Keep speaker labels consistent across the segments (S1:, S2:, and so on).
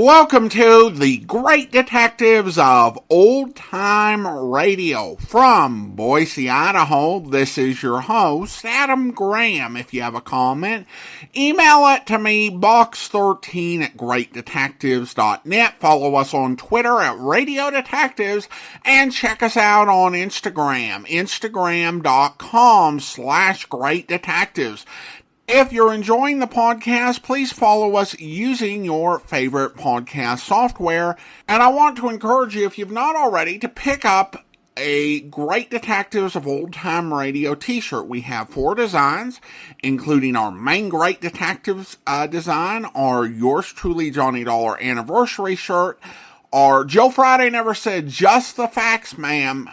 S1: Welcome to the Great Detectives of Old Time Radio. From Boise, Idaho, this is your host, Adam Graham. If you have a comment, email it to me, box13 at greatdetectives.net. Follow us on Twitter at Radio Detectives, and check us out on Instagram, instagram.com/Great Detectives. If you're enjoying the podcast, please follow us using your favorite podcast software. And I want to encourage you, if you've not already, to pick up a Great Detectives of Old Time Radio t-shirt. We have 4 designs, including our main Great Detectives design, our Yours Truly Johnny Dollar anniversary shirt, our Joe Friday Never Said Just the Facts Ma'am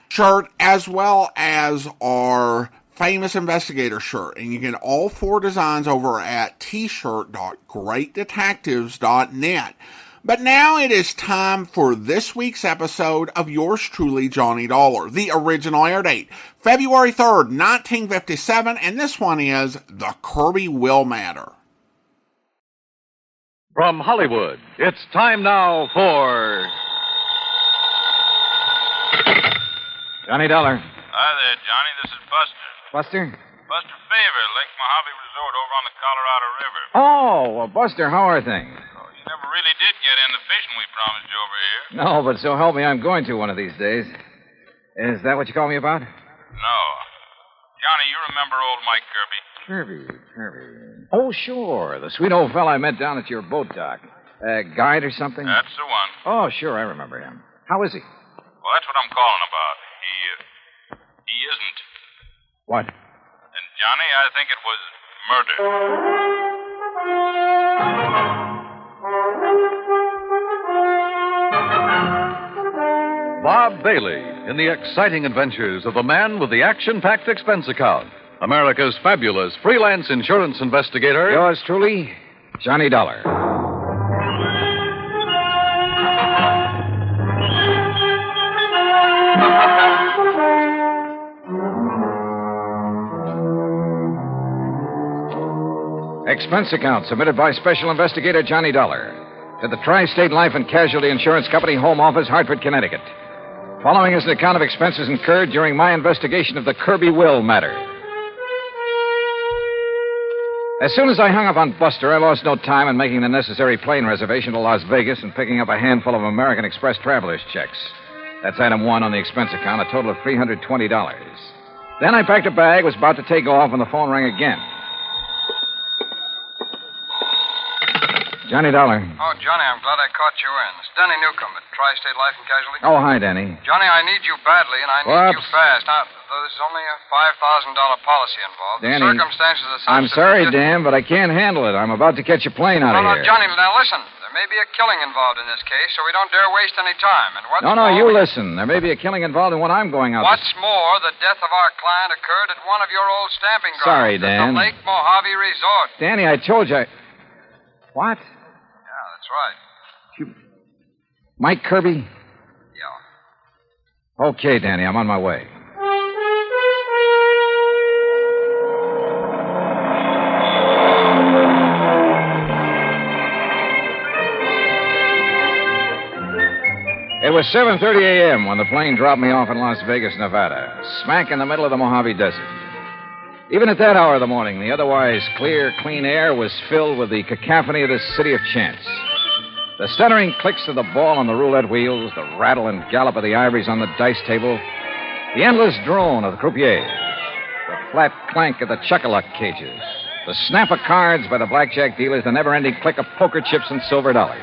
S1: shirt, as well as our Famous Investigator shirt. And you get all 4 designs over at t-shirt.greatdetectives.net. But now it is time for this week's episode of Yours Truly, Johnny Dollar. The original air date, February 3rd, 1957, and this one is The Kirbey Will Matter.
S2: From Hollywood, it's time now for Johnny Dollar.
S3: Hi there, Johnny. This is Buster.
S2: Buster?
S3: Buster Favor, Lake Mojave Resort over on the Colorado River.
S2: Oh, well, Buster, how are things?
S3: Oh, you never really did get in the fishing we promised you over here.
S2: No, but so help me, I'm going to one of these days. Is that what you called me about?
S3: No. Johnny, you remember old Mike Kirbey?
S2: Kirbey. Oh, sure. The sweet old fella I met down at your boat dock. Guide or something?
S3: That's the one.
S2: Oh, sure, I remember him. How is he?
S3: Well, that's what I'm calling about. He isn't.
S2: What?
S3: And, Johnny, I think it was murder.
S4: Bob Bailey in the exciting adventures of the man with the action-packed expense account. America's fabulous freelance insurance investigator.
S2: Yours truly, Johnny Dollar. Expense account submitted by Special Investigator Johnny Dollar to the Tri-State Life and Casualty Insurance Company, Home Office, Hartford, Connecticut. Following is an account of expenses incurred during my investigation of the Kirbey Will matter. As soon as I hung up on Buster, I lost no time in making the necessary plane reservation to Las Vegas and picking up a handful of American Express traveler's checks. That's item 1 on the expense account, a total of $320. Then I packed a bag, was about to take off, when the phone rang again. Johnny Dollar.
S5: Oh, Johnny, I'm glad I caught you in. It's Danny Newcomb at Tri-State Life and Casualty.
S2: Oh, hi, Danny.
S5: Johnny, I need you badly, and I need you fast. Now, there's only a $5,000 policy involved.
S2: Danny,
S5: the circumstances are such
S2: I'm sorry, Dan, but I can't handle it. I'm about to catch a plane out of here.
S5: No, Johnny, now listen. There may be a killing involved in this case, so we don't dare waste any time. And what's
S2: No,
S5: more,
S2: you listen. There may be a killing involved in what I'm going out
S5: What's more, the death of our client occurred at one of your old stamping grounds.
S2: Sorry, Dan.
S5: At the Lake Mojave Resort.
S2: Danny, I told you. What?
S5: That's right.
S2: Mike Kirbey?
S5: Yeah.
S2: Okay, Danny, I'm on my way. It was 7:30 a.m. when the plane dropped me off in Las Vegas, Nevada, smack in the middle of the Mojave Desert. Even at that hour of the morning, the otherwise clear, clean air was filled with the cacophony of this city of chance. The stuttering clicks of the ball on the roulette wheels, the rattle and gallop of the ivories on the dice table, the endless drone of the croupier, the flat clank of the chuck-a-luck cages, the snap of cards by the blackjack dealers, the never-ending click of poker chips and silver dollars.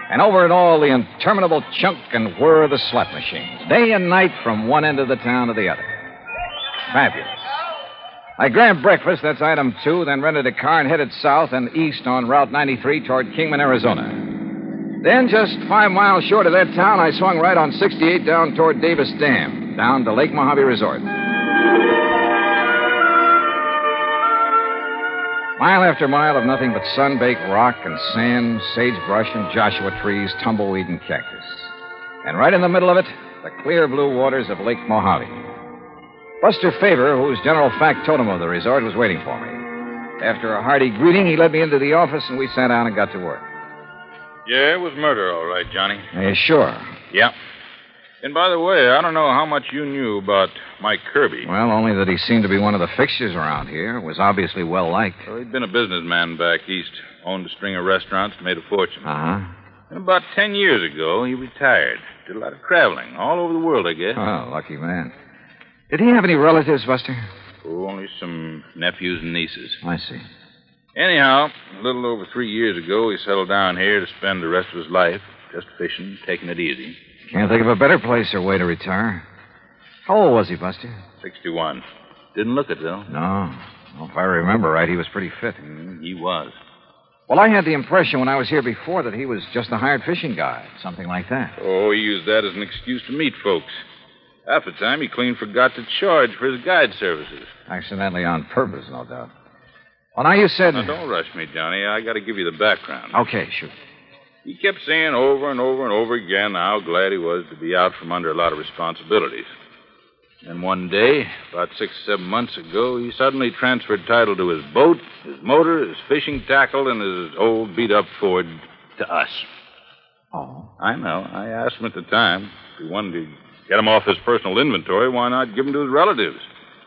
S2: And over it all, the interminable chunk and whir of the slot machines, day and night from one end of the town to the other. Fabulous. I grabbed breakfast, that's item 2, then rented a car and headed south and east on Route 93 toward Kingman, Arizona. Then, just 5 miles short of that town, I swung right on 68 down toward Davis Dam, down to Lake Mojave Resort. Mile after mile of nothing but sun-baked rock and sand, sagebrush and Joshua trees, tumbleweed and cactus. And right in the middle of it, the clear blue waters of Lake Mojave. Buster Favor, who's general factotum of the resort, was waiting for me. After a hearty greeting, he led me into the office, and we sat down and got to work.
S3: Yeah, it was murder, all right, Johnny.
S2: Are you sure?
S3: Yeah. And by the way, I don't know how much you knew about Mike Kirbey.
S2: Well, only that he seemed to be one of the fixtures around here. Was obviously well-liked.
S3: Well, he'd been a businessman back east. Owned a string of restaurants, made a fortune.
S2: Uh-huh.
S3: And about 10 years ago, he retired. Did a lot of traveling, all over the world, I guess.
S2: Oh, lucky man. Did he have any relatives, Buster?
S3: Oh, only some nephews and nieces.
S2: I see.
S3: Anyhow, a little over 3 years ago, he settled down here to spend the rest of his life just fishing, taking it easy.
S2: Can't think of a better place or way to retire. How old was he, Buster?
S3: 61. Didn't look it, though.
S2: No. Well, if I remember right, he was pretty fit.
S3: He was.
S2: Well, I had the impression when I was here before that he was just a hired fishing guide, something like that.
S3: Oh, he used that as an excuse to meet folks. Half the time, he clean forgot to charge for his guide services.
S2: Accidentally on purpose, no doubt. Well, now you said...
S3: Now, don't rush me, Johnny. I got to give you the background.
S2: Okay, shoot.
S3: He kept saying over and over and over again how glad he was to be out from under a lot of responsibilities. And one day, about 6 or 7 months ago, he suddenly transferred title to his boat, his motor, his fishing tackle, and his old beat-up Ford to us.
S2: Oh.
S3: I know. I asked him at the time if he wanted to get him off his personal inventory, why not give him to his relatives?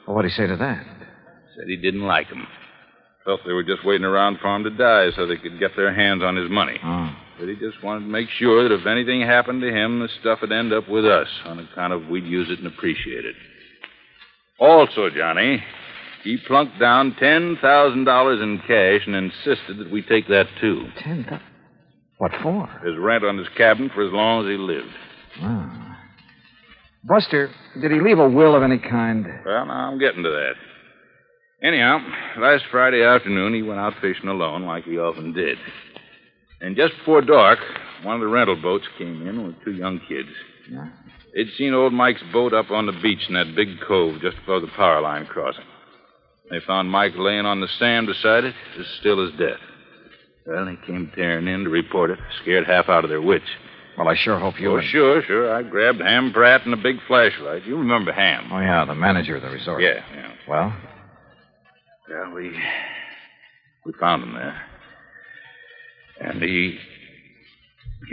S2: Well, what'd he say to that?
S3: Said he didn't like him. Felt they were just waiting around for him to die so they could get their hands on his money.
S2: Oh.
S3: But he just wanted to make sure that if anything happened to him, the stuff would end up with us on account of we'd use it and appreciate it. Also, Johnny, he plunked down $10,000 in cash and insisted that we take that, too.
S2: $10,000? What for?
S3: His rent on his cabin for as long as he lived.
S2: Oh. Buster, did he leave a will of any kind?
S3: Well, now I'm getting to that. Anyhow, last Friday afternoon, he went out fishing alone like he often did. And just before dark, one of the rental boats came in with 2 young kids.
S2: Yeah?
S3: They'd seen old Mike's boat up on the beach in that big cove just above the power line crossing. They found Mike laying on the sand beside it, as still as death. Well, they came tearing in to report it, scared half out of their wits.
S2: Well, I sure hope you...
S3: Oh, sure. I grabbed Ham Pratt and a big flashlight. You remember Ham.
S2: Oh, yeah, the manager of the resort.
S3: Yeah.
S2: Well?
S3: Well, we found him there. And he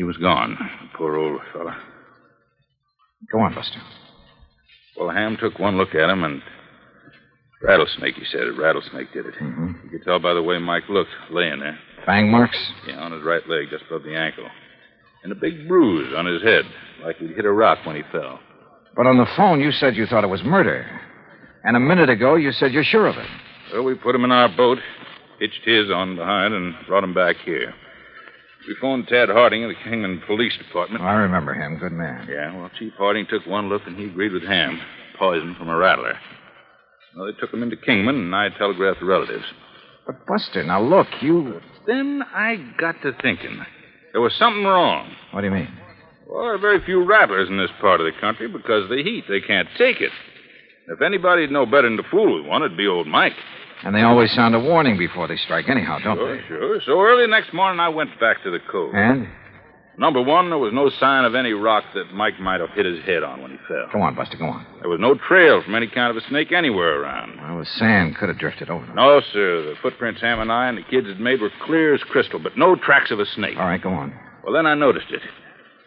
S3: was gone, poor old fella.
S2: Go on, Buster.
S3: Well, Ham took one look at him, and rattlesnake, he said. A rattlesnake did it.
S2: Mm-hmm.
S3: You could tell by the way Mike looked, laying there.
S2: Fang marks?
S3: Yeah, on his right leg, just above the ankle. And a big bruise on his head, like he'd hit a rock when he fell.
S2: But on the phone, you said you thought it was murder. And a minute ago, you said you're sure of it.
S3: Well, we put him in our boat, hitched his on behind, and brought him back here. We phoned Tad Harding of the Kingman Police Department.
S2: I remember him. Good man.
S3: Yeah, well, Chief Harding took one look, and he agreed with Ham. Poison from a rattler. Well, they took him into Kingman, and I telegraphed the relatives.
S2: But, Buster, now look, you...
S3: Then I got to thinking. There was something wrong.
S2: What do you mean?
S3: Well, there are very few rattlers in this part of the country because of the heat. They can't take it. If anybody'd know better than to fool with one, it'd be old Mike.
S2: And they always sound a warning before they strike anyhow, don't they?
S3: Sure. So early next morning, I went back to the cove.
S2: And?
S3: Number one, there was no sign of any rock that Mike might have hit his head on when he fell.
S2: Go on, Buster, go on.
S3: There was no trail from any kind of a snake anywhere around.
S2: Well, the sand could have drifted over them.
S3: No, sir. The footprints Ham and I and the kids had made were clear as crystal, but no tracks of a snake.
S2: All right, go on.
S3: Well, then I noticed it.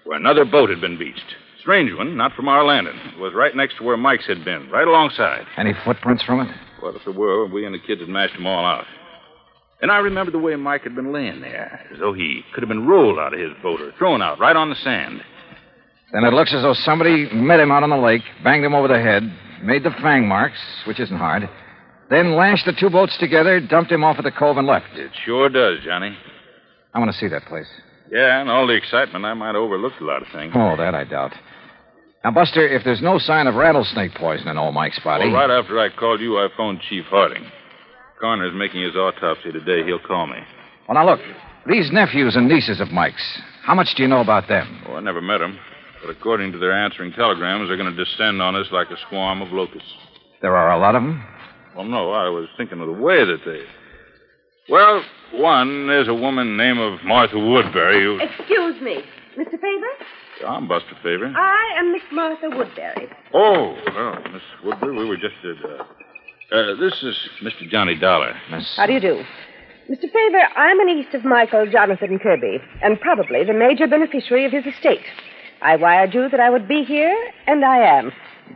S3: Where another boat had been beached. Strange one, not from our landing. It was right next to where Mike's had been, right alongside.
S2: Any footprints from it?
S3: Well, if there were, we and the kids had mashed them all out. And I remembered the way Mike had been laying there, as though he could have been rolled out of his boat or thrown out right on the sand.
S2: Then it looks as though somebody met him out on the lake, banged him over the head, made the fang marks, which isn't hard, then lashed the 2 boats together, dumped him off at the cove, and left.
S3: It sure does, Johnny.
S2: I want to see that place.
S3: Yeah, and all the excitement, I might have overlooked a lot of things.
S2: Oh, that I doubt. Now, Buster, if there's no sign of rattlesnake poison in old Mike's body...
S3: Well, right after I called you, I phoned Chief Harding. Coroner's making his autopsy today. He'll call me.
S2: Well, now, look. These nephews and nieces of Mike's, how much do you know about them?
S3: Oh, I never met them. But according to their answering telegrams, they're going to descend on us like a swarm of locusts.
S2: There are a lot of them?
S3: Well, no, I was thinking of the way that they... Well, one, there's a woman named of Martha Woodbury who...
S6: Excuse me. Mr. Faber?
S3: I'm Buster Faber.
S6: I am Miss Martha Woodbury.
S3: Oh, well, Miss Woodbury, we were just at... this is Mr. Johnny Dollar.
S6: How do you do? Mr. Favor, I'm a niece of Michael Jonathan Kirbey, and probably the major beneficiary of his estate. I wired you that I would be here, and I am.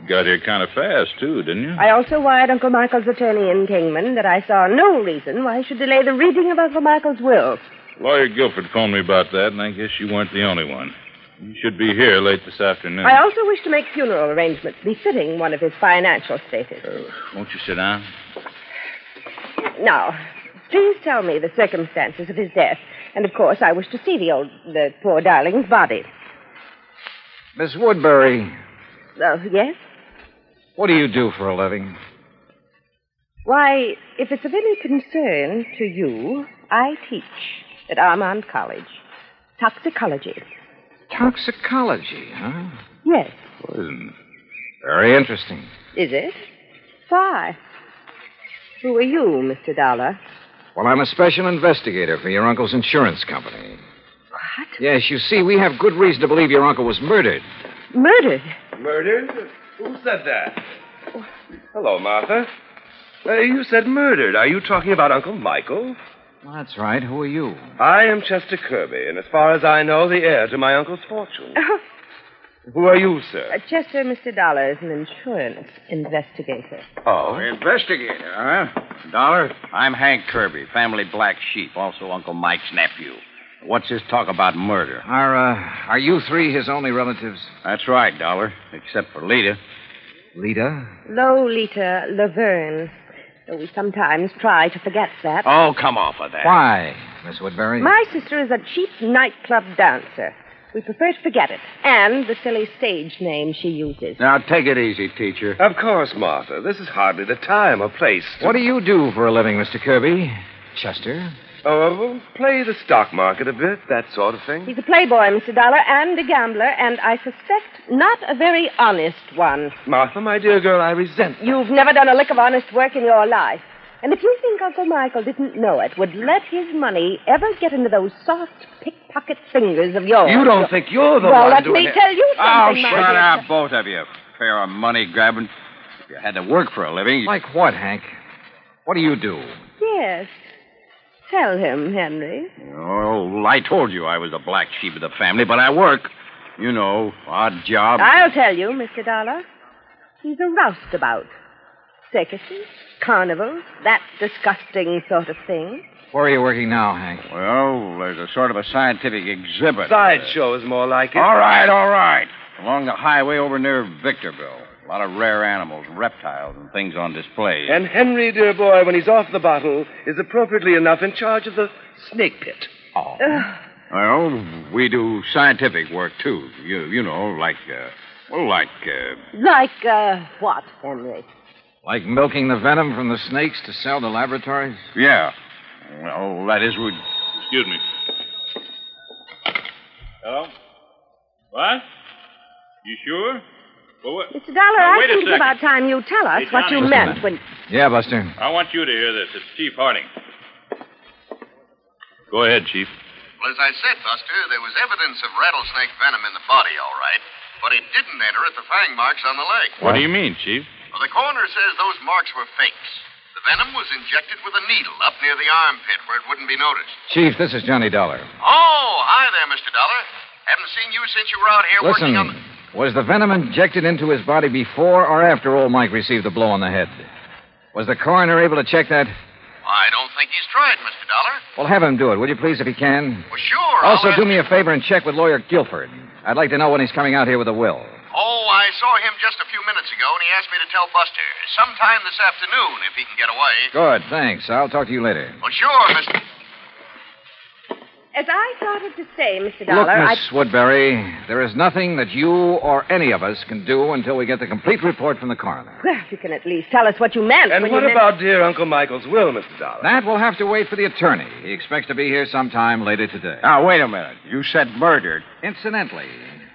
S3: Got here kind of fast, too, didn't you?
S6: I also wired Uncle Michael's attorney in Kingman that I saw no reason why he should delay the reading of Uncle Michael's will.
S3: Lawyer Guilford phoned me about that, and I guess you weren't the only one. You should be here late this afternoon.
S6: I also wish to make funeral arrangements befitting one of his financial status.
S3: Won't you sit down?
S6: Now, please tell me the circumstances of his death. And, of course, I wish to see the poor darling's body.
S2: Miss Woodbury,
S6: Yes?
S2: what do you do for a living?
S6: Why, if it's of any concern to you, I teach at Armand College. Toxicology.
S2: Toxicology, huh?
S6: Yes.
S2: Very interesting.
S6: Is it? Why? Who are you, Mr. Dollar?
S2: Well, I'm a special investigator for your uncle's insurance company.
S6: What?
S2: Yes, you see, we have good reason to believe your uncle was murdered.
S6: Murdered?
S7: Murdered? Who said that? Hello, Martha. You said murdered. Are you talking about Uncle Michael?
S2: Well, that's right. Who are you?
S7: I am Chester Kirbey, and as far as I know, the heir to my uncle's fortune. Who are you, sir?
S6: Chester, Mr. Dollar is an insurance investigator.
S7: Oh.
S8: Investigator, huh? Dollar, I'm Hank Kirbey, family black sheep, also Uncle Mike's nephew. What's his talk about murder?
S2: Are you three his only relatives?
S8: That's right, Dollar, except for Lita.
S2: Lita?
S6: Lolita Laverne. Though we sometimes try to forget that.
S8: Oh, come off of that.
S2: Why, Miss Woodbury?
S6: My sister is a cheap nightclub dancer. We prefer to forget it. And the silly stage name she uses.
S8: Now, take it easy, teacher.
S7: Of course, Martha. This is hardly the time or place.
S2: What do you do for a living, Mr. Kirbey? Chester?
S7: Oh, play the stock market a bit, that sort of thing.
S6: He's a playboy, Mr. Dollar, and a gambler, and I suspect not a very honest one.
S7: Martha, my dear girl, I resent that.
S6: You've never done a lick of honest work in your life. And if you think Uncle Michael didn't know it, would let his money ever get into those soft pickpocket fingers of yours?
S7: You don't think you're the
S6: well,
S7: one
S6: let
S7: doing
S6: me
S7: it.
S6: tell you
S8: Oh,
S6: something, my
S8: shut
S6: dear.
S8: up, both of you. Pair of money grabbing. If you had to work for a living.
S2: Like what, Hank? What do you do?
S6: Yes. Tell him, Henry.
S8: Oh, I told you I was the black sheep of the family, but I work. You know, odd job.
S6: I'll tell you, Mr. Dollar. He's a roustabout. Circuses, carnivals, that disgusting sort of thing.
S2: Where are you working now, Hank?
S8: Well, there's a sort of a scientific exhibit.
S7: Sideshow is more like it.
S8: All right. Along the highway over near Victorville. A lot of rare animals, reptiles, and things on display.
S7: And Henry, dear boy, when he's off the bottle, is appropriately enough in charge of the snake pit.
S8: Oh. Well, we do scientific work, too. You know, like
S6: what, Henry?
S2: Like milking the venom from the snakes to sell to laboratories?
S8: Yeah. Well, that is...
S3: Excuse me. Hello? What? You sure? Well, what?
S6: Mr. Dollar,
S3: Now,
S6: I
S3: wait a
S6: think it's
S3: second.
S6: about time you tell us
S3: Hey,
S6: what you
S3: Johnny.
S6: meant when...
S2: Yeah, Buster.
S3: I want you to hear this. It's Chief Harding. Go ahead, Chief.
S9: Well, as I said, Buster, there was evidence of rattlesnake venom in the body, all right. But it didn't enter at the fang marks on the leg.
S3: What do you mean, Chief?
S9: Well, the coroner says those marks were fakes. The venom was injected with a needle up near the armpit where it wouldn't be noticed.
S2: Chief, this is Johnny Dollar.
S9: Oh, hi there, Mr. Dollar. Haven't seen you since you were out here
S2: Listen,
S9: working on the...
S2: was the venom injected into his body before or after old Mike received the blow on the head? Was the coroner able to check that?
S9: I don't think he's tried, Mr. Dollar.
S2: Well, have him do it, would you please, if he can?
S9: Well, sure.
S2: Also,
S9: I'll
S2: do me a favor and check with Lawyer Guilford. I'd like to know when he's coming out here with a will.
S9: Oh, I saw him just a few minutes ago, and he asked me to tell Buster. Sometime this afternoon, if he can get away.
S2: Good, thanks. I'll talk to you later.
S9: Well, sure, Mr.
S6: As I started to say, Mr.
S2: Look,
S6: Dollar,
S2: Miss Woodbury, there is nothing that you or any of us can do until we get the complete report from the coroner.
S6: Well, you can at least tell us what you meant.
S7: And
S6: when
S7: what
S6: you meant...
S7: about dear Uncle Michael's will, Mr. Dollar?
S2: That will have to wait for the attorney. He expects to be here sometime later today.
S8: Now, wait a minute. You said murdered.
S2: Incidentally,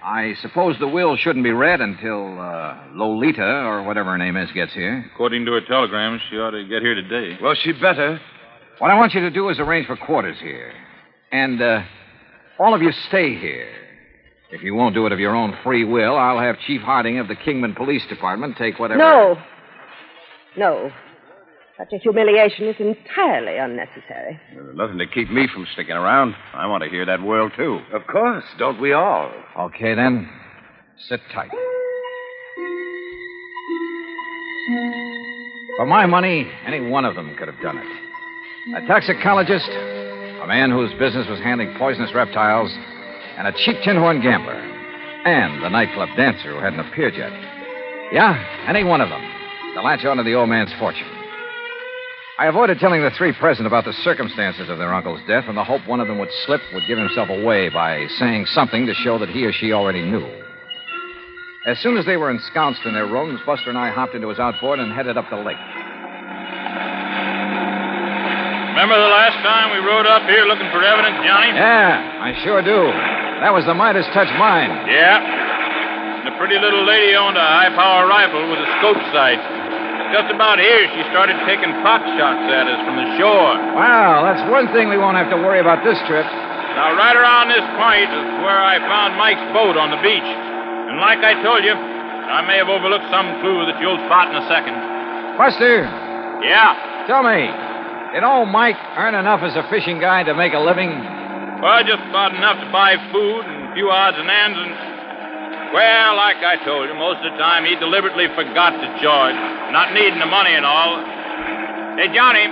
S2: I suppose the will shouldn't be read until Lolita, or whatever her name is, gets here.
S3: According to her telegram, she ought to get here today.
S7: Well, she better.
S2: What I want you to do is arrange for quarters here. And all of you stay here. If you won't do it of your own free will, I'll have Chief Harding of the Kingman Police Department take whatever...
S6: No. Such a humiliation is entirely unnecessary.
S8: There's nothing to keep me from sticking around. I want to hear that will, too.
S7: Of course. Don't we all?
S2: Okay, then. Sit tight. For my money, any one of them could have done it. A toxicologist, a man whose business was handling poisonous reptiles, and a cheap tin horn gambler, and the nightclub dancer who hadn't appeared yet. Yeah, any one of them to latch on to the old man's fortune. I avoided telling the three present about the circumstances of their uncle's death in the hope one of them would slip, would give himself away by saying something to show that he or she already knew. As soon as they were ensconced in their rooms, Buster and I hopped into his outboard and headed up the lake.
S3: Remember the last time we rode up here looking for evidence, Johnny?
S2: Yeah, I sure do. That was the Midas touch mine.
S3: Yeah. And the pretty little lady owned a high-power rifle with a scope sight. Just about here, she started taking pot shots at us from the shore.
S2: Wow, that's one thing we won't have to worry about this trip.
S3: Now, right around this point is where I found Mike's boat on the beach. And like I told you, I may have overlooked some clue that you'll spot in a second.
S2: Buster.
S3: Yeah?
S2: Tell me, did old Mike earn enough as a fishing guide to make a living?
S3: Well, just about enough to buy food and a few odds and ends and... Well, like I told you, most of the time he deliberately forgot to charge, not needing the money and all. Hey, Johnny,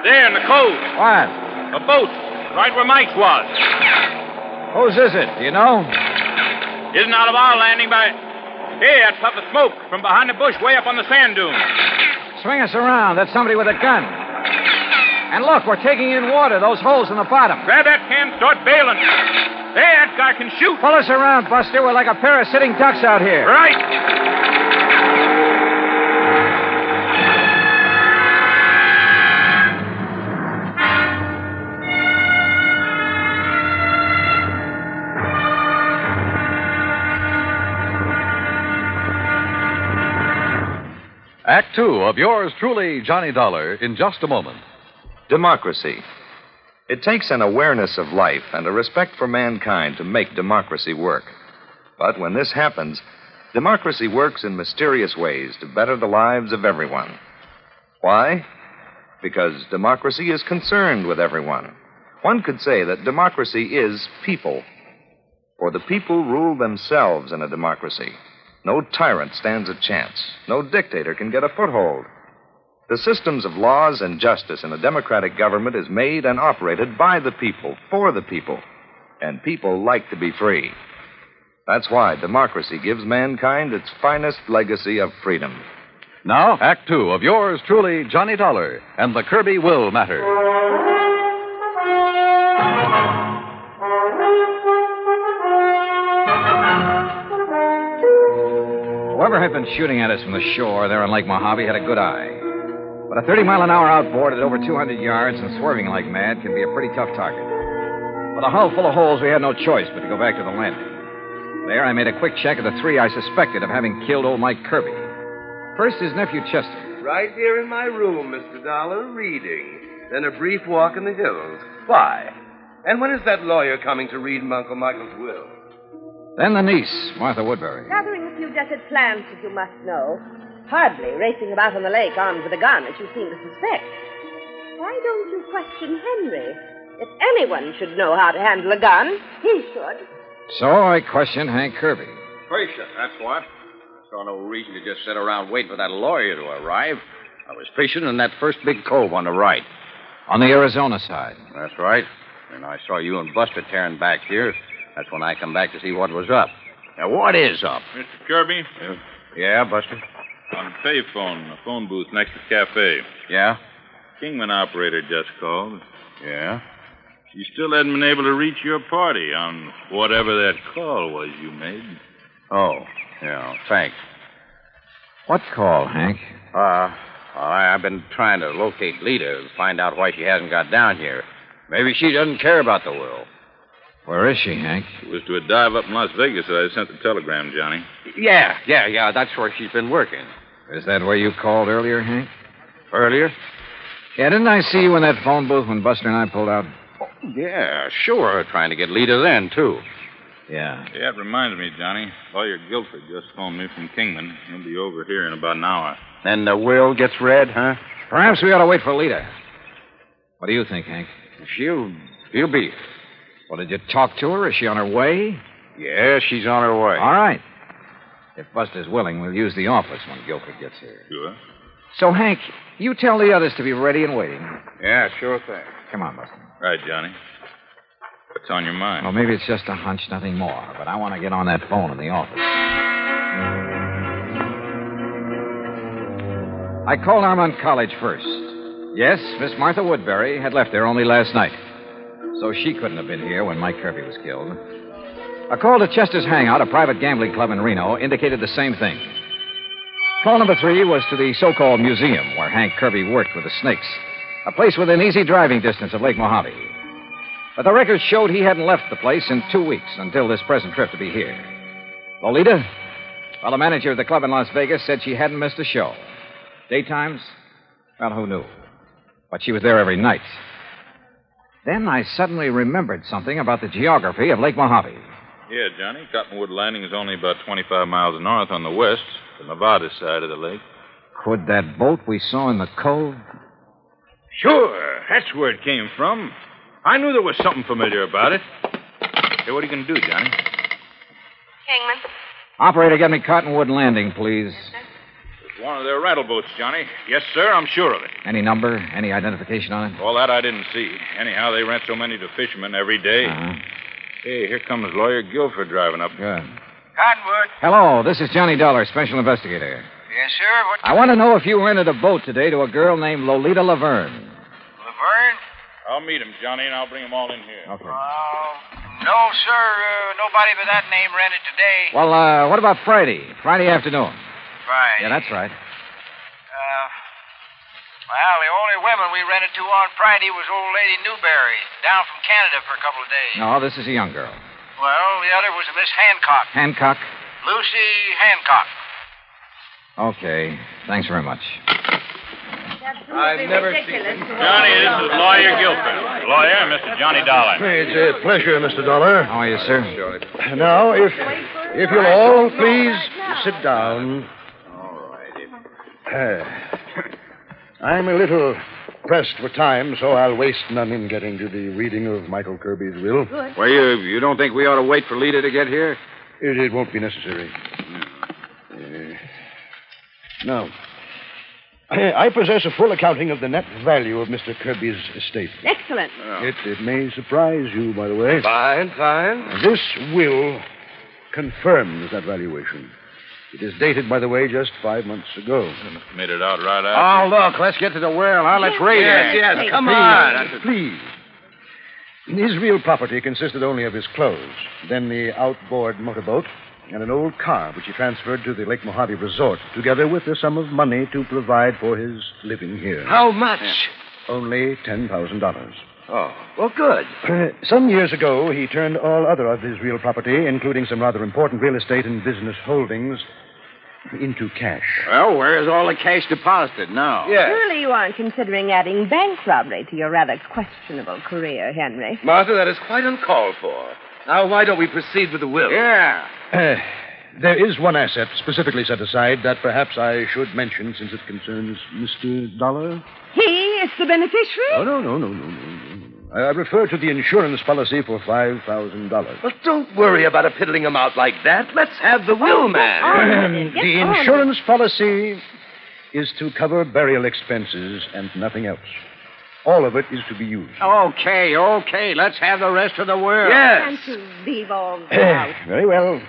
S3: there in the cove.
S2: What?
S3: A boat, right where Mike's was.
S2: Whose is it? Do you know?
S3: Isn't out of our landing by... Hey, that puff of smoke from behind the bush way up on the sand dune.
S2: Swing us around. That's somebody with a gun. And look, we're taking in water, those holes in the bottom.
S3: Grab that can, start bailing. Hey, that guy can shoot.
S2: Pull us around, Buster. We're like a pair of sitting ducks out here.
S3: Right.
S4: Act Two of yours truly, Johnny Dollar, in just a moment.
S10: Democracy. It takes an awareness of life and a respect for mankind to make democracy work. But when this happens, democracy works in mysterious ways to better the lives of everyone. Why? Because democracy is concerned with everyone. One could say that democracy is people. For the people rule themselves in a democracy. No tyrant stands a chance. No dictator can get a foothold. The systems of laws and justice in a democratic government is made and operated by the people, for the people. And people like to be free. That's why democracy gives mankind its finest legacy of freedom.
S4: Now, Act Two of yours truly, Johnny Dollar, and the Kirbey Will Matter.
S2: Whoever had been shooting at us from the shore there on Lake Mojave had a good eye. But a 30-mile-an-hour outboard at over 200 yards and swerving like mad can be a pretty tough target. With a hull full of holes, we had no choice but to go back to the landing. There, I made a quick check of the three I suspected of having killed old Mike Kirbey. First, his nephew, Chester.
S7: Right here in my room, Mr. Dollar, reading. Then a brief walk in the hills. Why? And when is that lawyer coming to read Uncle Michael's will?
S2: Then the niece, Martha Woodbury.
S6: Gathering a few desert plants, as you must know. Hardly racing about on the lake armed with a gun, as you seem to suspect. Why don't you question Henry? If anyone should know how to handle a gun, he should.
S2: So I questioned Hank Kirbey.
S8: Patient, that's what. Saw no reason to just sit around waiting for that lawyer to arrive. I was fishing in that first big cove on the right.
S2: On the Arizona side.
S8: That's right. And I saw you and Buster tearing back here. That's when I come back to see what was up. Now, what is up?
S3: Mr. Kirbey?
S8: Yeah, Buster?
S3: On the payphone, the phone booth next to the cafe.
S8: Yeah?
S3: Kingman operator just called.
S8: Yeah?
S3: She still hadn't been able to reach your party on whatever that call was you made.
S8: Oh, yeah, thanks.
S2: What call, Hank?
S8: I've been trying to locate Lita and find out why she hasn't got down here. Maybe she doesn't care about the will.
S2: Where is she, Hank?
S3: It was to a dive up in Las Vegas that I sent the telegram, Johnny.
S8: Yeah, that's where she's been working.
S2: Is that where you called earlier, Hank?
S8: Earlier?
S2: Yeah, didn't I see you in that phone booth when Buster and I pulled out?
S8: Oh, yeah, sure. Trying to get Lita then, too.
S2: Yeah.
S3: Yeah, it reminds me, Johnny. Lawyer Guilford just phoned me from Kingman. He'll be over here in about an hour.
S8: Then the will gets read, huh?
S2: Perhaps we ought to wait for Lita. What do you think, Hank?
S8: She'll be.
S2: Well, did you talk to her? Is she on her way?
S8: Yeah, she's on her way.
S2: All right. If Buster's willing, we'll use the office when Guilford gets here.
S3: Sure.
S2: So, Hank, you tell the others to be ready and waiting.
S8: Yeah, sure thing.
S2: Come on, Buster.
S3: Right, Johnny. What's on your mind?
S2: Well, maybe it's just a hunch, nothing more. But I want to get on that phone in the office. I called Armand College first. Yes, Miss Martha Woodbury had left there only last night. So she couldn't have been here when Mike Kirbey was killed. A call to Chester's Hangout, a private gambling club in Reno, indicated the same thing. Call number 3 was to the so-called museum where Hank Kirbey worked with the Snakes, a place within easy driving distance of Lake Mojave. But the records showed he hadn't left the place in 2 weeks until this present trip to be here. Lolita? Well, the manager of the club in Las Vegas said she hadn't missed a show. Daytimes? Well, who knew? But she was there every night. Then I suddenly remembered something about the geography of Lake Mojave.
S3: Yeah, Johnny. Cottonwood Landing is only about 25 miles north on the west, the Nevada side of the lake.
S2: Could that boat we saw in the cove?
S3: Sure. That's where it came from. I knew there was something familiar about it. Hey, what are you going to do, Johnny?
S6: Hangman.
S2: Operator, get me Cottonwood Landing, please.
S6: Yes, sir.
S3: It's one of their rental boats, Johnny. Yes, sir, I'm sure of it.
S2: Any number? Any identification on it?
S3: All that I didn't see. Anyhow, they rent so many to fishermen every day.
S2: Uh-huh.
S3: Hey, here comes Lawyer Guilford driving up.
S2: Good.
S5: Cottonwood.
S2: Hello, this is Johnny Dollar, special investigator.
S5: Yes, sir. What?
S2: I want to know if you rented a boat today to a girl named Lolita Laverne.
S5: Laverne?
S3: I'll meet him, Johnny, and I'll bring them all in here.
S2: Okay.
S5: No, sir. Nobody by that name rented today.
S2: Well, what about Friday? Friday afternoon?
S5: Friday.
S2: Yeah, that's right.
S5: Well, the only women we rented to on Friday was old lady Newberry, down from Canada for a couple of days.
S2: No, this is a young girl.
S5: Well, the other was a Miss Hancock.
S2: Hancock?
S5: Lucy Hancock.
S2: Okay. Thanks very much.
S6: I've never seen it.
S3: Johnny, this is Lawyer Guilford. Lawyer, Mr. Johnny Dollar.
S11: It's a pleasure, Mr. Dollar.
S2: How are you, sir?
S11: Now, if you'll all please sit down.
S3: All right.
S11: I'm a little pressed for time, so I'll waste none in getting to the reading of Michael Kirbey's will.
S6: Good.
S8: Well, you don't think we ought to wait for Lita to get here?
S11: It won't be necessary. Now, I possess a full accounting of the net value of Mr. Kirbey's estate.
S6: Excellent.
S11: It may surprise you, by the way.
S7: Fine.
S11: This will confirms that valuation. It is dated, by the way, just 5 months ago.
S3: Made it out right
S8: Oh,
S3: after.
S8: look, let's get to the will. Now, let's read it.
S7: Yes, come on.
S11: Please. His real property consisted only of his clothes, then the outboard motorboat, and an old car which he transferred to the Lake Mojave resort, together with a sum of money to provide for his living here.
S7: How much?
S11: Only $10,000.
S7: Oh, well, good.
S11: Some years ago, he turned all other of his real property, including some rather important real estate and business holdings, into cash.
S8: Well, where is all the cash deposited now?
S7: Yes.
S6: Surely you aren't considering adding bank robbery to your rather questionable career, Henry.
S7: Martha, that is quite uncalled for. Now, why don't we proceed with the will?
S8: Yeah.
S11: There is one asset specifically set aside that perhaps I should mention since it concerns Mr. Dollar.
S6: He is the beneficiary?
S11: Oh, no. I refer to the insurance policy for $5,000.
S7: Well, don't worry about a piddling amount like that. Let's have the will, man.
S11: The insurance policy is to cover burial expenses and nothing else. All of it is to be used.
S8: Okay. Let's have the rest of the will.
S7: Yes.
S6: Can't you leave all that out?
S11: Very well.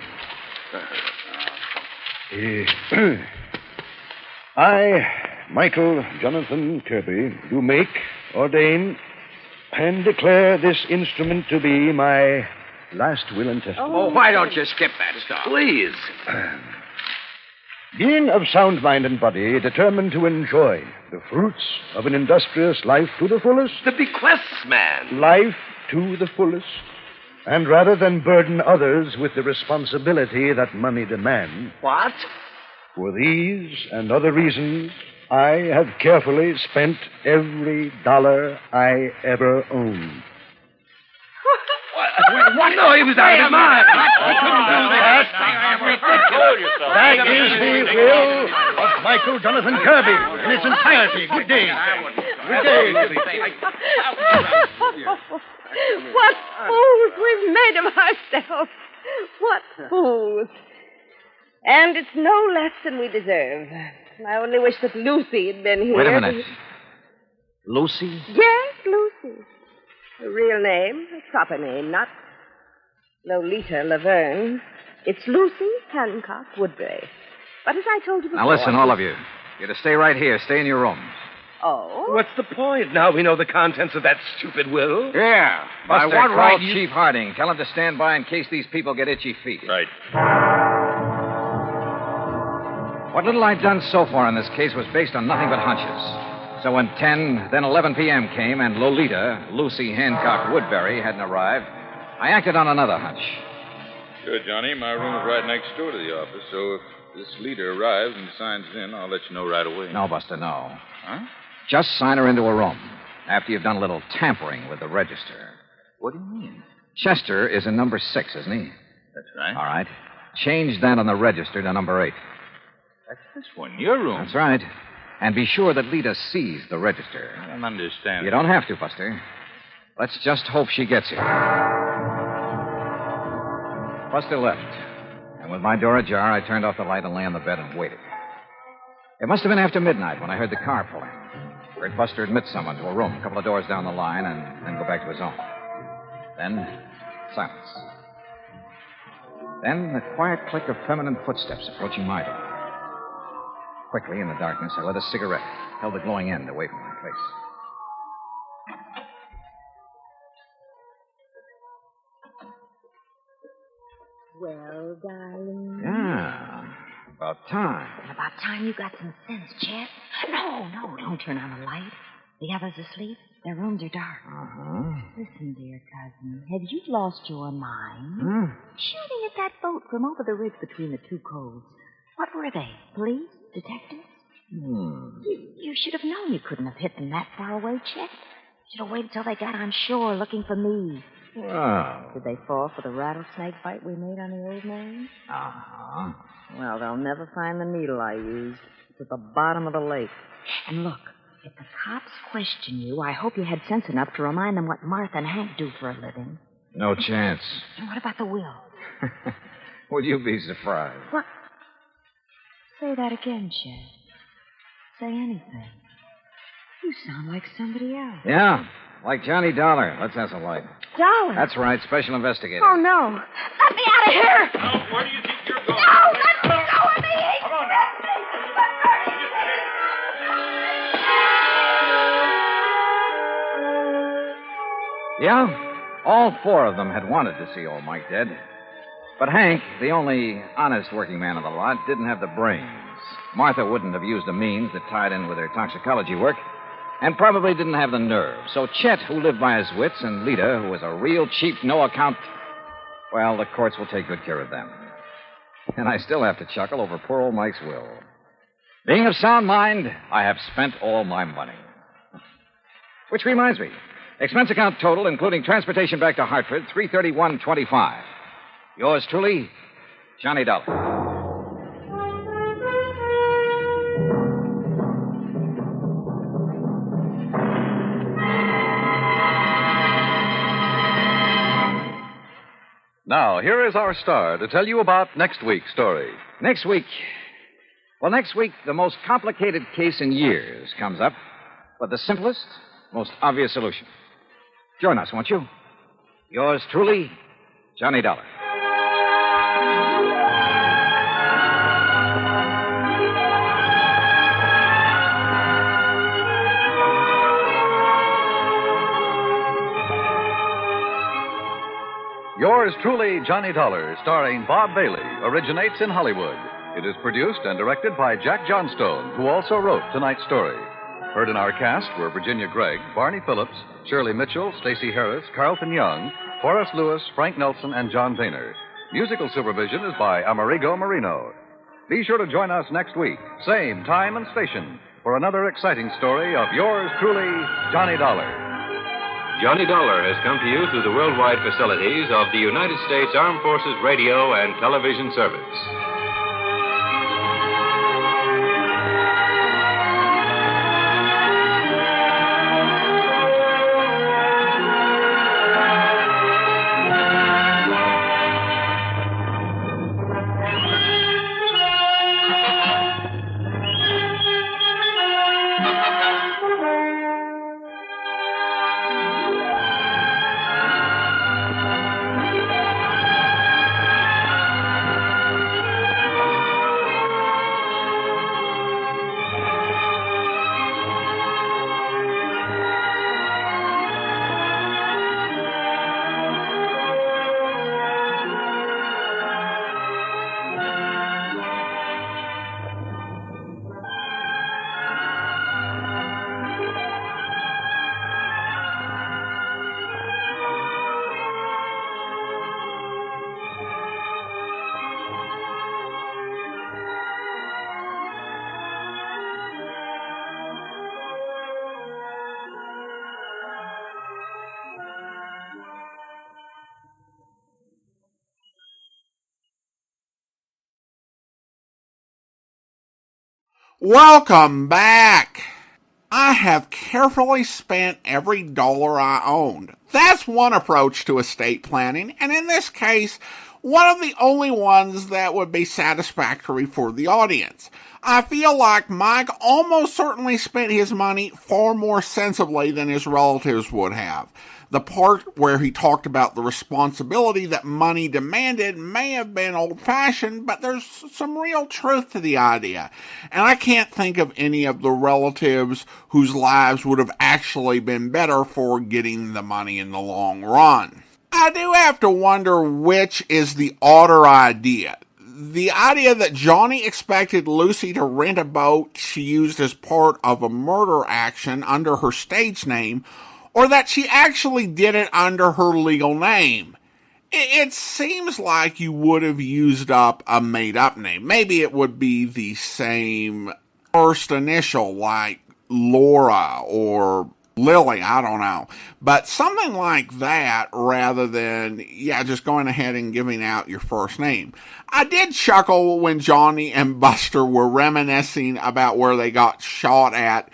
S11: I, Michael Jonathan Kirbey, do make, ordain, and declare this instrument to be my last will and testament.
S8: Oh, why don't you skip that stuff?
S7: Please.
S11: Being of sound mind and body, determined to enjoy the fruits of an industrious life to the fullest.
S7: The bequests, man.
S11: Life to the fullest. And rather than burden others with the responsibility that money demands.
S7: What?
S11: For these and other reasons, I have carefully spent every dollar I ever owned.
S7: What? No, he was out of his mind. He couldn't do that.
S3: Hold yourself.
S11: That is the will of my crew, Jonathan Kirbey, in its entirety. Good day. Good day.
S6: What fools we've made of ourselves. What fools. And it's no less than we deserve. I only wish that Lucy had been here.
S2: Wait a minute. Lucy?
S6: Yes, Lucy. Her real name, her proper name, not Lolita Laverne. It's Lucy Hancock Woodbury. But as I told you before...
S2: Now listen, all of you. You're to stay right here. Stay in your rooms.
S6: Oh?
S7: What's the point? Now we know the contents of that stupid will.
S2: Yeah. By
S7: Buster,
S2: what right
S7: call
S2: Chief Harding? Tell him to stand by in case these people get itchy feet.
S3: Right.
S2: What little I'd done so far in this case was based on nothing but hunches. So when 10, then 11 p.m. came and Lolita, Lucy Hancock Woodbury, hadn't arrived, I acted on another hunch.
S3: Sure, Johnny. My room is right next door to the office, so if this leader arrives and signs in, I'll let you know right away.
S2: No, Buster, no.
S3: Huh?
S2: Just sign her into a room after you've done a little tampering with the register.
S3: What do you mean?
S2: Chester is in number 6, isn't he?
S3: That's right.
S2: All right. Change that on the register to number 8.
S3: That's this one, your room.
S2: That's right. And be sure that Lita sees the register.
S3: I don't understand.
S2: You don't have to, Buster. Let's just hope she gets here. Buster left. And with my door ajar, I turned off the light and lay on the bed and waited. It must have been after midnight when I heard the car pull in. Heard Buster admit someone to a room a couple of doors down the line and then go back to his own. Then, silence. Then the quiet click of feminine footsteps approaching my door. Quickly, in the darkness, I lit a cigarette, held the glowing end away from my face.
S12: Well, darling.
S2: Yeah, about time.
S12: About time you got some sense, Chet. No, don't turn on the light. The others asleep. Their rooms are dark.
S2: Uh-huh.
S12: Listen, dear cousin, have you lost your mind?
S2: Hmm?
S12: Shooting at that boat from over the ridge between the two coves. What were they? Police? Detectives? You should have known you couldn't have hit them that far away, Chet. Should have waited till they got on shore looking for me.
S2: Well.
S12: Did they fall for the rattlesnake bite we made on the old man?
S2: Uh-huh.
S12: Well, they'll never find the needle I used. It's at the bottom of the lake. And look, if the cops question you, I hope you had sense enough to remind them what Martha and Hank do for a living.
S2: No chance.
S12: And what about the will?
S2: Would you be surprised?
S12: What? Say that again, Chet. Say anything. You sound like somebody else.
S2: Yeah, like Johnny Dollar. Let's have some light.
S12: Dollar?
S2: That's right, special investigator.
S12: Oh, no. Let me out of here!
S3: Now, where do you think you're going?
S12: No, let me go of me!
S3: Come on now.
S2: Yeah, all 4 of them had wanted to see old Mike dead. But Hank, the only honest working man of the lot, didn't have the brains. Martha wouldn't have used the means that tied in with her toxicology work, and probably didn't have the nerve. So Chet, who lived by his wits, and Lita, who was a real cheap, no-account... Well, the courts will take good care of them. And I still have to chuckle over poor old Mike's will. Being of sound mind, I have spent all my money. Which reminds me, expense account total, including transportation back to Hartford, $331.25. Yours truly, Johnny Dollar.
S4: Now, here is our star to tell you about next week's story.
S2: Next week, the most complicated case in years comes up, but the simplest, most obvious solution. Join us, won't you? Yours truly, Johnny Dollar.
S4: Yours truly, Johnny Dollar, starring Bob Bailey, originates in Hollywood. It is produced and directed by Jack Johnstone, who also wrote tonight's story. Heard in our cast were Virginia Gregg, Barney Phillips, Shirley Mitchell, Stacy Harris, Carleton Young, Forrest Lewis, Frank Nelson, and John Dehner. Musical supervision is by Amerigo Marino. Be sure to join us next week, same time and station, for another exciting story of yours truly, Johnny Dollar.
S13: Johnny Dollar has come to you through the worldwide facilities of the United States Armed Forces Radio and Television Service.
S1: Welcome back. I have carefully spent every dollar I owned. That's one approach to estate planning, and in this case, one of the only ones that would be satisfactory for the audience. I feel like Mike almost certainly spent his money far more sensibly than his relatives would have. The part where he talked about the responsibility that money demanded may have been old-fashioned, but there's some real truth to the idea. And I can't think of any of the relatives whose lives would have actually been better for getting the money in the long run. I do have to wonder which is the odder idea. The idea that Johnny expected Lucy to rent a boat she used as part of a murder action under her stage name, or that she actually did it under her legal name. It seems like you would have used up a made-up name. Maybe it would be the same first initial, like Laura or Lily, I don't know. But something like that rather than, just going ahead and giving out your first name. I did chuckle when Johnny and Buster were reminiscing about where they got shot at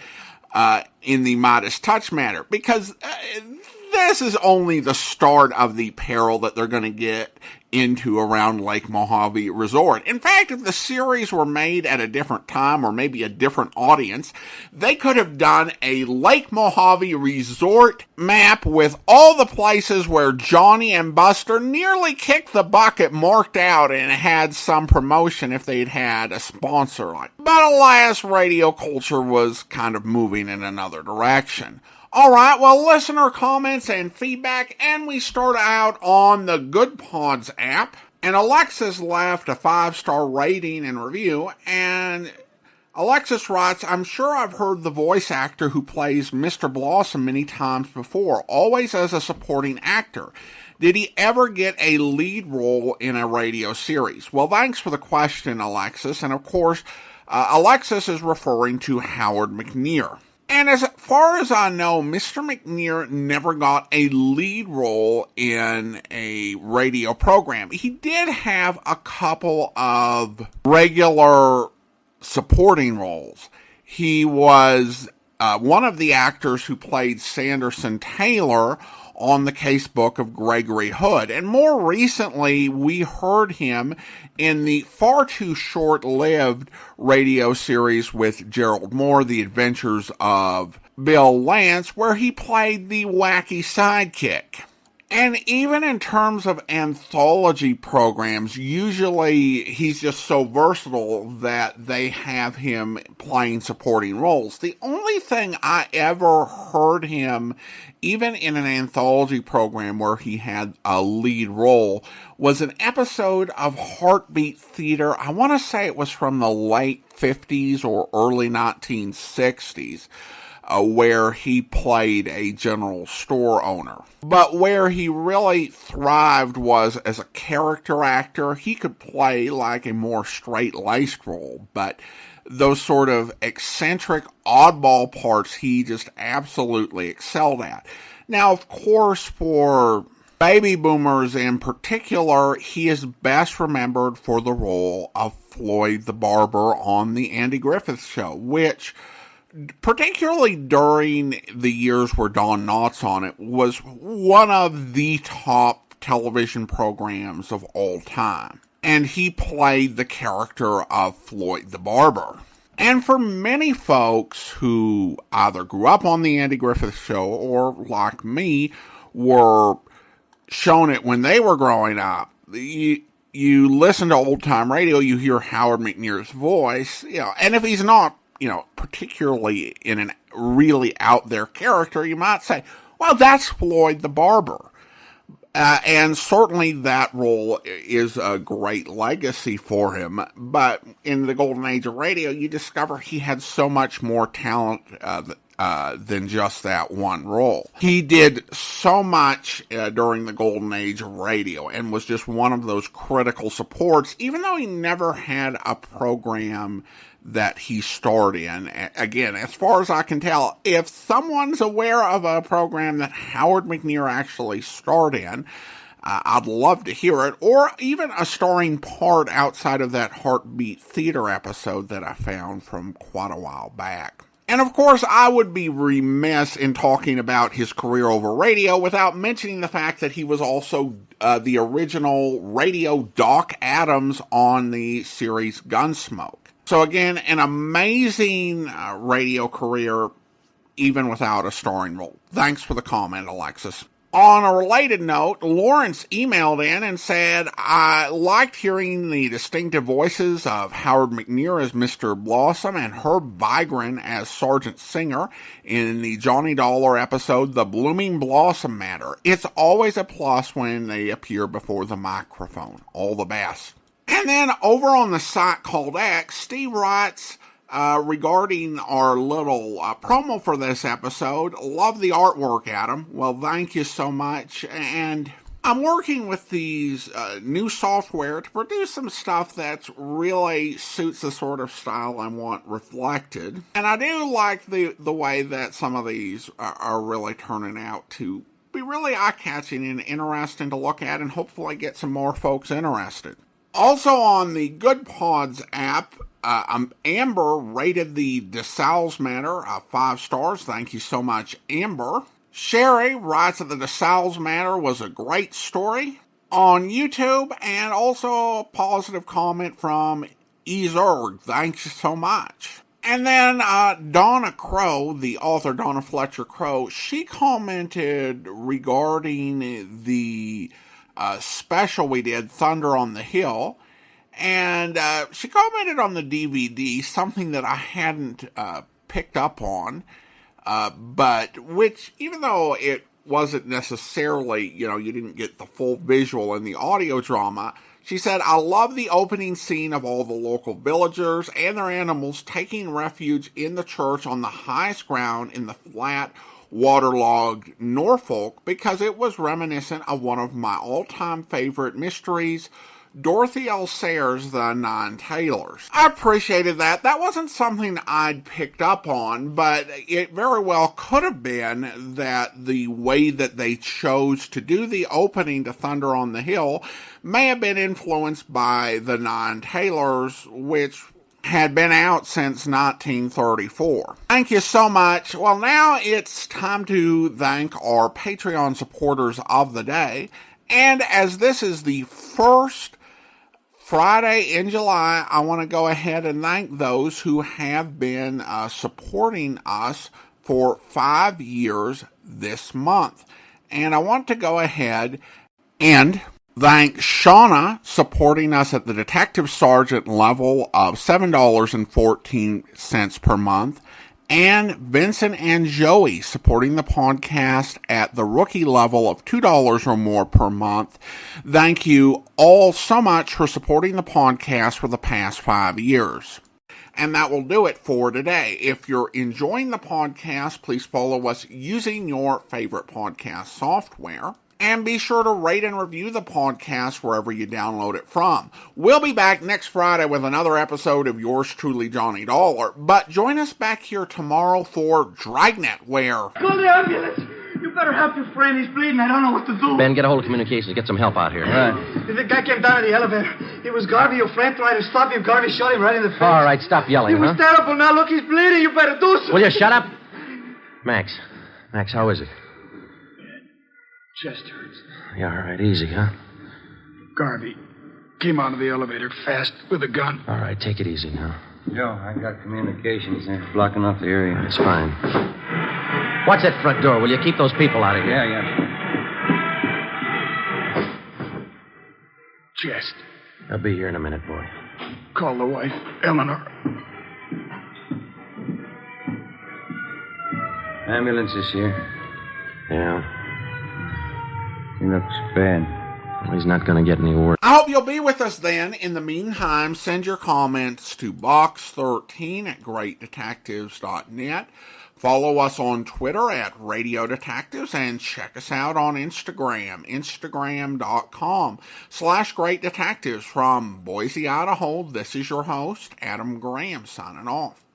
S1: in the Midas Touch matter, because this is only the start of the peril that they're going to get into around Lake Mojave Resort. In fact, if the series were made at a different time or maybe a different audience, they could have done a Lake Mojave Resort map with all the places where Johnny and Buster nearly kicked the bucket marked out and had some promotion if they'd had a sponsor. But alas, radio culture was kind of moving in another direction. Alright, well, listener comments and feedback, and we start out on the Good Pods app, and Alexis left a 5-star rating and review, and Alexis writes, I'm sure I've heard the voice actor who plays Mr. Blossom many times before, always as a supporting actor. Did he ever get a lead role in a radio series? Well, thanks for the question, Alexis, and of course, Alexis is referring to Howard McNear. And as far as I know, Mr. McNear never got a lead role in a radio program. He did have a couple of regular supporting roles. He was one of the actors who played Sanderson Taylor on the casebook of Gregory Hood. And more recently, we heard him in the far too short-lived radio series with Gerald Moore, The Adventures of Bill Lance, where he played the wacky sidekick. And even in terms of anthology programs, usually he's just so versatile that they have him playing supporting roles. The only thing I ever heard him, even in an anthology program where he had a lead role, was an episode of Heartbeat Theater. I want to say it was from the late 50s or early 1960s. Where he played a general store owner. But where he really thrived was as a character actor. He could play like a more straight-laced role, but those sort of eccentric, oddball parts he just absolutely excelled at. Now, of course, for baby boomers in particular, he is best remembered for the role of Floyd the Barber on The Andy Griffith Show, which, particularly during the years where Don Knotts on it, was one of the top television programs of all time. And he played the character of Floyd the Barber. And for many folks who either grew up on the Andy Griffith Show or, like me, were shown it when they were growing up, you listen to old-time radio, you hear Howard McNear's voice, and if he's not particularly in a really out there character, you might say, well, that's Floyd the Barber. And certainly that role is a great legacy for him. But in the golden age of radio, you discover he had so much more talent than just that one role. He did so much during the golden age of radio and was just one of those critical supports, even though he never had a program that he starred in. Again, as far as I can tell, if someone's aware of a program that Howard McNear actually starred in, I'd love to hear it, or even a starring part outside of that Heartbeat Theater episode that I found from quite a while back. And of course, I would be remiss in talking about his career over radio without mentioning the fact that he was also the original radio Doc Adams on the series Gunsmoke. So again, an amazing radio career, even without a starring role. Thanks for the comment, Alexis. On a related note, Lawrence emailed in and said, I liked hearing the distinctive voices of Howard McNear as Mr. Blossom and Herb Vigran as Sergeant Singer in the Johnny Dollar episode, The Blooming Blossom Matter. It's always a plus when they appear before the microphone. All the best. And then over on the site called X, Steve writes, regarding our little promo for this episode, love the artwork, Adam. Well, thank you so much. And I'm working with these new software to produce some stuff that really suits the sort of style I want reflected. And I do like the way that some of these are really turning out to be really eye-catching and interesting to look at, and hopefully get some more folks interested. Also on the Good Pods app, Amber rated the DeSales Matter 5 stars. Thank you so much, Amber. Sherry writes that the DeSales Matter was a great story on YouTube, and also a positive comment from Ezerg. Thanks so much. And then Donna Crow, the author Donna Fletcher Crow, she commented regarding the special we did, Thunder on the Hill. And she commented on the DVD, something that I hadn't picked up on, but which, even though it wasn't necessarily, you didn't get the full visual in the audio drama, she said, I love the opening scene of all the local villagers and their animals taking refuge in the church on the highest ground in the flat, waterlogged Norfolk, because it was reminiscent of one of my all-time favorite mysteries, Dorothy L. Sayers' The Nine Tailors. I appreciated that. That wasn't something I'd picked up on, but it very well could have been that the way that they chose to do the opening to Thunder on the Hill may have been influenced by The Nine Tailors, which had been out since 1934. Thank you so much. Well, now it's time to thank our Patreon supporters of the day. And as this is the first Friday in July, I want to go ahead and thank those who have been supporting us for 5 years this month. And I want to go ahead and thank Shauna, supporting us at the Detective Sergeant level of $7.14 per month, and Vincent and Joey, supporting the podcast at the rookie level of $2 or more per month. Thank you all so much for supporting the podcast for the past 5 years. And that will do it for today. If you're enjoying the podcast, please follow us using your favorite podcast software. And be sure to rate and review the podcast wherever you download it from. We'll be back next Friday with another episode of yours truly, Johnny Dollar. But join us back here tomorrow for Dragnet, where...
S14: Call the ambulance! You better help your friend. He's bleeding. I don't know what to do.
S15: Ben, get a hold of communications. Get some help out here.
S14: Right. The guy came down to the elevator. It was Garvey. Your friend tried to stop him. Garvey shot him right in the face.
S15: All right, stop yelling,
S14: He was terrible. Now, look, he's bleeding. You better do something.
S15: Will you shut up? Max, how is it?
S14: Chest hurts.
S15: Yeah, all right, easy, huh?
S14: Garvey came out of the elevator fast with a gun.
S15: All right, take it easy now.
S16: Joe, I got communications. They're blocking off the area.
S15: It's fine. Watch that front door, will you? Keep those people out of here.
S16: Yeah.
S14: Chest.
S15: I'll be here in a minute, boy.
S14: Call the wife, Eleanor.
S16: Ambulance is here.
S15: Yeah.
S16: He looks bad.
S15: Well, he's not going to get any worse.
S1: I hope you'll be with us then. In the meantime, send your comments to box13@greatdetectives.net. Follow us on Twitter at Radio Detectives, and check us out on Instagram, instagram.com/Great Detectives. From Boise, Idaho, this is your host, Adam Graham, signing off.